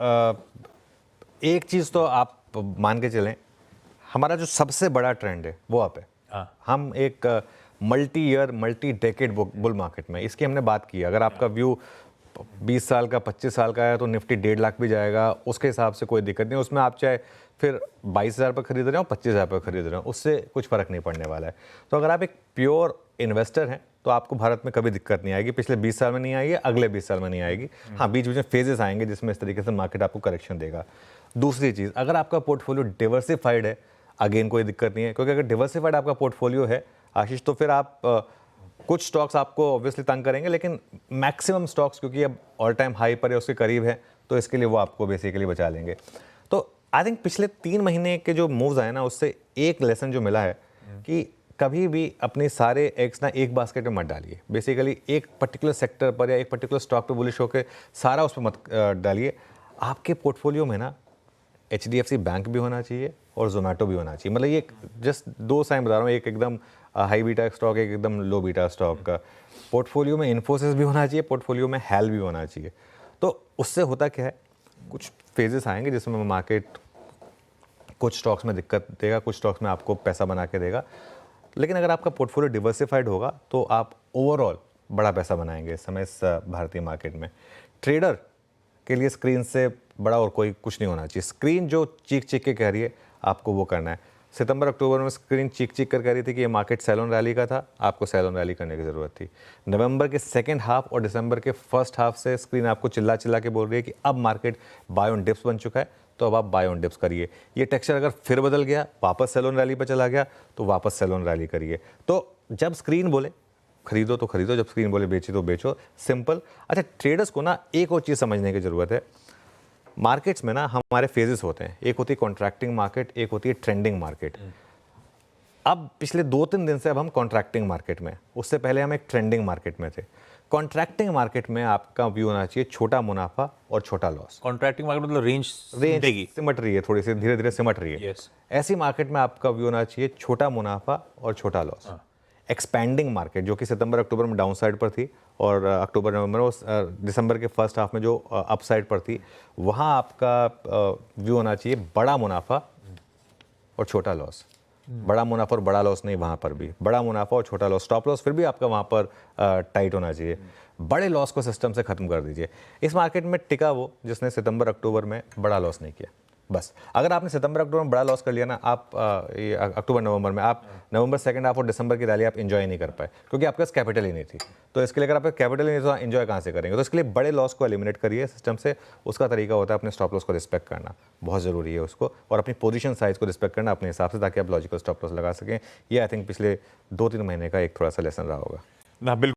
एक चीज़ तो आप मान के चलें, हमारा जो सबसे बड़ा ट्रेंड है वो अप है। हम एक multi year multi decade bull market में, इसकी हमने बात की। अगर आपका व्यू 20 साल का 25 साल का है तो निफ्टी 1.5 लाख भी जाएगा, उसके हिसाब से कोई दिक्कत नहीं। उसमें आप चाहे फिर 22,000 पर खरीद रहे हो 25,000 पर खरीद रहे हो, उससे कुछ फ़र्क नहीं पड़ने वाला है। तो अगर आप एक प्योर इन्वेस्टर हैं तो आपको भारत में कभी दिक्कत नहीं आएगी। पिछले 20 साल में नहीं आई है, अगले 20 साल में नहीं आएगी। हाँ, बीच बीच में फेजेस आएंगे जिसमें इस तरीके से मार्केट आपको करेक्शन देगा। दूसरी चीज़, अगर आपका पोर्टफोलियो डिवर्सिफाइड है, अगेन कोई दिक्कत नहीं है, क्योंकि अगर डिवर्सिफाइड आपका पोर्टफोलियो है आशीष, तो फिर आप कुछ स्टॉक्स आपको ऑब्वियसली तंग करेंगे, लेकिन मैक्सिमम स्टॉक्स क्योंकि अब ऑल टाइम हाई पर है, उसके करीब है, तो इसके लिए वो आपको बेसिकली बचा लेंगे। तो आई थिंक पिछले 3 महीने के जो मूव्स आए ना, उससे एक लेसन जो मिला है कि कभी भी अपने सारे एग्स ना एक बास्केट में मत डालिए। बेसिकली एक पर्टिकुलर सेक्टर पर या एक पर्टिकुलर स्टॉक पे बुलिश होकर सारा उस पर मत डालिए। आपके पोर्टफोलियो में ना HDFC बैंक भी होना चाहिए और जोमेटो भी होना चाहिए। मतलब ये जस्ट 2 साइन बता रहा हूँ, एक एकदम हाई बीटा स्टॉक, एक एकदम लो बीटा स्टॉक का। पोर्टफोलियो में इन्फोसिस भी होना चाहिए, पोर्टफोलियो में हेल भी होना चाहिए। तो उससे होता क्या है, कुछ फेजेस आएंगे जिसमें मार्केट कुछ स्टॉक्स में दिक्कत देगा, कुछ स्टॉक्स में आपको पैसा बना के देगा। लेकिन अगर आपका पोर्टफोलियो डिवर्सिफाइड होगा तो आप ओवरऑल बड़ा पैसा बनाएंगे इस समय इस भारतीय मार्केट में। ट्रेडर के लिए स्क्रीन से बड़ा और कोई कुछ नहीं होना चाहिए। स्क्रीन जो चीख चीख के कह रही है, आपको वो करना है। सितंबर अक्टूबर में स्क्रीन चीख चीख कर कह रही थी कि ये मार्केट सेल ऑन रैली का था, आपको सेल ऑन रैली करने की ज़रूरत थी। नवंबर के सेकंड हाफ और दिसंबर के फर्स्ट हाफ से स्क्रीन आपको चिल्ला चिल्ला के बोल रही है कि अब मार्केट बाय ऑन डिप्स बन चुका है, तो अब आप बाय ऑन डिप्स करिए। ये टेक्सचर अगर फिर बदल गया, वापस सेल ऑन रैली पर चला गया, तो वापस सेल ऑन रैली करिए। तो जब स्क्रीन बोले खरीदो तो खरीदो, जब स्क्रीन बोले बेचो तो बेचो, सिंपल। अच्छा, ट्रेडर्स को ना एक और चीज़ समझने की ज़रूरत है। मार्केट्स में ना हमारे फेजेस होते हैं, एक होती है कॉन्ट्रैक्टिंग मार्केट, एक होती है ट्रेंडिंग मार्केट। अब पिछले 2-3 दिन से अब हम कॉन्ट्रैक्टिंग मार्केट में, उससे पहले हम एक ट्रेंडिंग मार्केट में थे। कॉन्ट्रैक्टिंग मार्केट में आपका व्यू होना चाहिए छोटा मुनाफा और छोटा लॉस। कॉन्ट्रैक्टिंग मार्केट मतलब रेंज देगी, सिमट रही है, थोड़ी सी धीरे धीरे सिमट रही है। ऐसी मार्केट में आपका व्यू होना चाहिए छोटा मुनाफा और छोटा लॉस। एक्सपैंडिंग मार्केट जो कि सितंबर अक्टूबर में डाउन साइड पर थी और अक्टूबर नवंबर और दिसंबर के फर्स्ट हाफ में जो अप साइड पर थी, वहाँ आपका व्यू होना चाहिए बड़ा मुनाफा और छोटा लॉस। बड़ा मुनाफा और बड़ा लॉस नहीं, वहाँ पर भी बड़ा मुनाफा और छोटा लॉस। स्टॉप लॉस फिर भी आपका वहाँ पर टाइट होना चाहिए। बड़े लॉस को सिस्टम से ख़त्म कर दीजिए। इस मार्केट में टिका वो जिसने सितंबर अक्टूबर में बड़ा लॉस नहीं किया। बस अगर आपने सितंबर अक्टूबर में बड़ा लॉस कर लिया ना, आप ये अक्टूबर नवंबर में, आप नवंबर सेकंड हाफ और दिसंबर की रैली आप एंजॉय नहीं कर पाए, क्योंकि आपके पास कैपिटल ही नहीं थी। तो इसके लिए अगर आपका कैपिटल ही नहीं तो एंजॉय कहाँ से करेंगे? तो इसके लिए बड़े लॉस को एलिमिनेट करिए सिस्टम से। उसका तरीका होता है अपने स्टॉप लॉस को रिस्पेक्ट करना, बहुत ज़रूरी है उसको, और अपनी पोजीशन साइज को रिस्पेक्ट करना अपने हिसाब से, ताकि आप लॉजिकल स्टॉप लॉस लगा सकें। ये आई थिंक पिछले 2-3 महीने का एक थोड़ा सा लेसन रहा होगा। ना बिल्कुल।